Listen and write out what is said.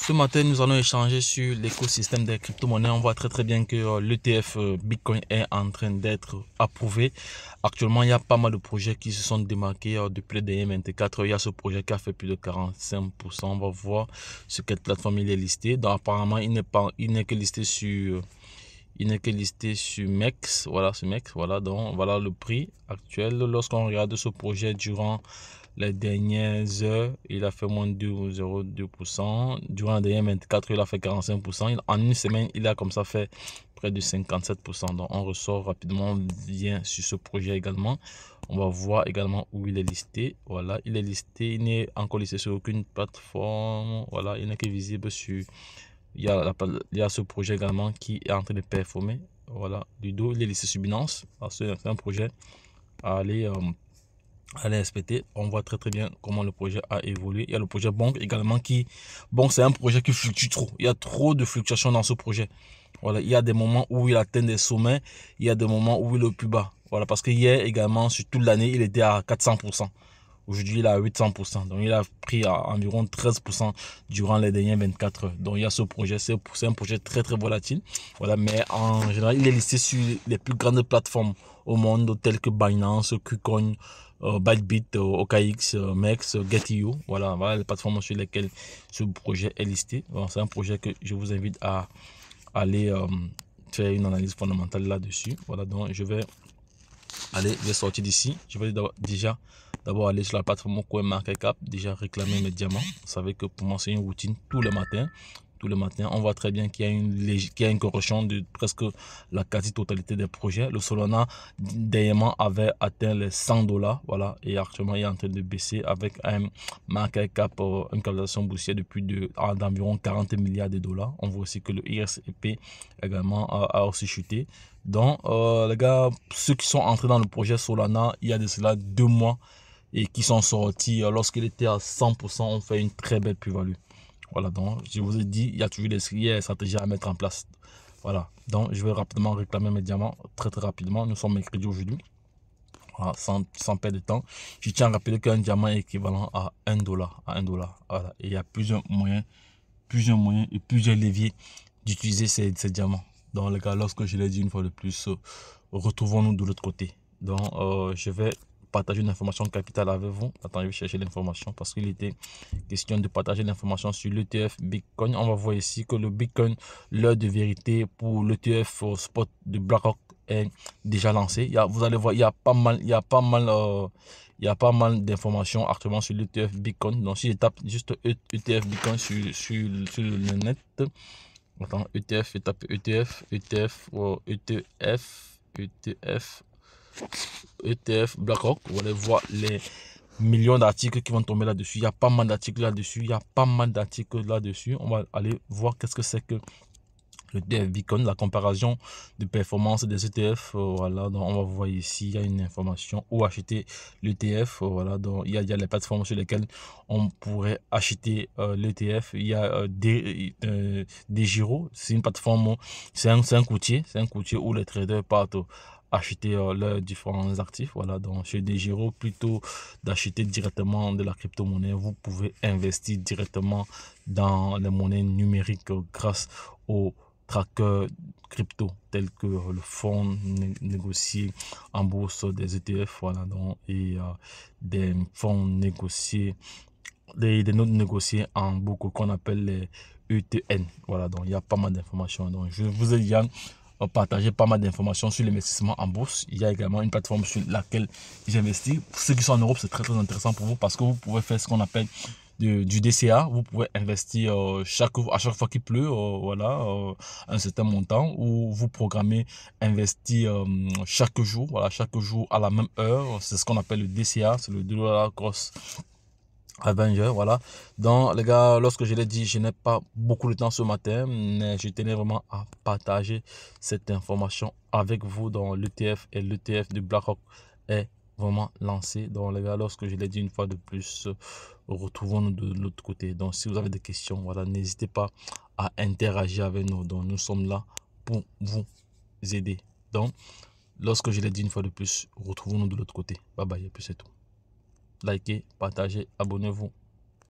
Ce matin, nous allons échanger sur l'écosystème des crypto-monnaies. On voit très bien que l'ETF Bitcoin est en train d'être approuvé. Actuellement, il y a pas mal de projets qui se sont démarqués depuis le dernier 24 heures. Il y a ce projet qui a fait plus de 45%. On va voir sur quelle plateforme il est listé. Donc, apparemment, il n'est que listé sur MEX. Voilà, sur MEX. Voilà, donc voilà le prix actuel. Lorsqu'on regarde ce projet durant les dernières heures, il a fait moins de 2,02%. Durant les dernières 24 heures, il a fait 45%. En une semaine, il a comme ça fait près de 57%. Donc, on ressort rapidement, on vient sur ce projet également. On va voir également où il est listé. Voilà, il est listé. Il n'est encore listé sur aucune plateforme. Voilà, il n'est que visible sur... Il y a ce projet également qui est en train de performer. Voilà, du dos, il est listé sur Binance. C'est un projet à aller respecter. On voit très bien comment le projet a évolué. Il y a le projet Bonk également qui... Bonk, c'est un projet qui fluctue trop. Il y a trop de fluctuations dans ce projet. Voilà, il y a des moments où il atteint des sommets. Il y a des moments où il est au plus bas. Voilà, parce que hier également, sur toute l'année, il était à 400%. Aujourd'hui, il est à 800%. Donc, il a pris à environ 13% durant les dernières 24 heures. Donc, il y a ce projet. C'est un projet très volatile. Voilà, mais en général, il est listé sur les plus grandes plateformes au monde, telles que Binance, KuCoin, Bybit, OKX, MEX, Get.io. Voilà les plateformes sur lesquelles ce projet est listé. C'est un projet que je vous invite à aller faire une analyse fondamentale là-dessus. Voilà, donc je vais sortir d'ici. Je vais d'abord aller sur la plateforme CoinMarketCap, déjà réclamer mes diamants. Vous savez que pour moi, c'est une routine tous les matins. On voit très bien qu'il y a une correction de presque la quasi-totalité des projets. Le Solana, dernièrement, avait atteint les $100. Voilà, et actuellement, il est en train de baisser avec un market cap, une capitalisation boursière d'environ 40 milliards de dollars. On voit aussi que le IRCP également a aussi chuté. Donc, les gars, ceux qui sont entrés dans le projet Solana, il y a de cela 2 mois et qui sont sortis lorsqu'il était à 100%, on fait une très belle plus-value. Voilà, donc je vous ai dit, il y a toujours des stratégies à mettre en place. Voilà, donc je vais rapidement réclamer mes diamants, très rapidement. Nous sommes mercredi aujourd'hui. Voilà, sans perdre de temps. Je tiens à rappeler qu'un diamant est équivalent à $1. Voilà, et il y a plusieurs moyens et plusieurs leviers d'utiliser ces diamants. Donc les gars, lorsque je l'ai dit une fois de plus, retrouvons-nous de l'autre côté. Donc je vais partager une information capitale avec vous. Attends, je vais chercher l'information parce qu'il était question de partager l'information sur l'ETF Bitcoin. On va voir ici que le Bitcoin, l'heure de vérité pour l'ETF spot de BlackRock est déjà lancé. Vous allez voir, il y a pas mal d'informations actuellement sur l'ETF Bitcoin. Donc si je tape juste ETF Bitcoin sur le net, attends, ETF, je tape ETF BlackRock, vous allez voir les millions d'articles qui vont tomber là-dessus. Il y a pas mal d'articles là-dessus. On va aller voir qu'est-ce que c'est que le ETF Bitcoin, la comparaison de performance des ETF. Voilà, donc on va voir ici, il y a une information où acheter l'ETF. Voilà, donc il y a les plateformes sur lesquelles on pourrait acheter l'ETF. Il y a DeGiro, c'est une plateforme, c'est un courtier où les traders partent acheter leurs différents actifs. Voilà, donc chez DeGiro, plutôt d'acheter directement de la crypto-monnaie, vous pouvez investir directement dans les monnaies numériques grâce aux trackers crypto tels que le fonds négocié en bourse des ETF, voilà, donc, et des fonds négociés, des notes négociées en bourse qu'on appelle les ETN. Voilà, donc il y a pas mal d'informations. Donc je vous ai déjà partagé pas mal d'informations sur l'investissement en bourse. Il y a également une plateforme sur laquelle j'investis. Pour ceux qui sont en Europe, c'est très intéressant pour vous parce que vous pouvez faire ce qu'on appelle du DCA. Vous pouvez investir à chaque fois qu'il pleut, voilà, un certain montant, ou vous programmez investir chaque jour, voilà, chaque jour à la même heure. C'est ce qu'on appelle le DCA, c'est le dollar cost Avenger, voilà. Donc les gars, lorsque je l'ai dit, je n'ai pas beaucoup de temps ce matin, mais je tenais vraiment à partager cette information avec vous. Dans l'ETF et l'ETF de BlackRock est vraiment lancé. Donc les gars, lorsque je l'ai dit une fois de plus, retrouvons-nous de l'autre côté. Donc si vous avez des questions, voilà, n'hésitez pas à interagir avec nous. Donc nous sommes là pour vous aider. Donc lorsque je l'ai dit une fois de plus, retrouvons-nous de l'autre côté. Bye bye, et puis c'est tout. Likez, partagez, abonnez-vous.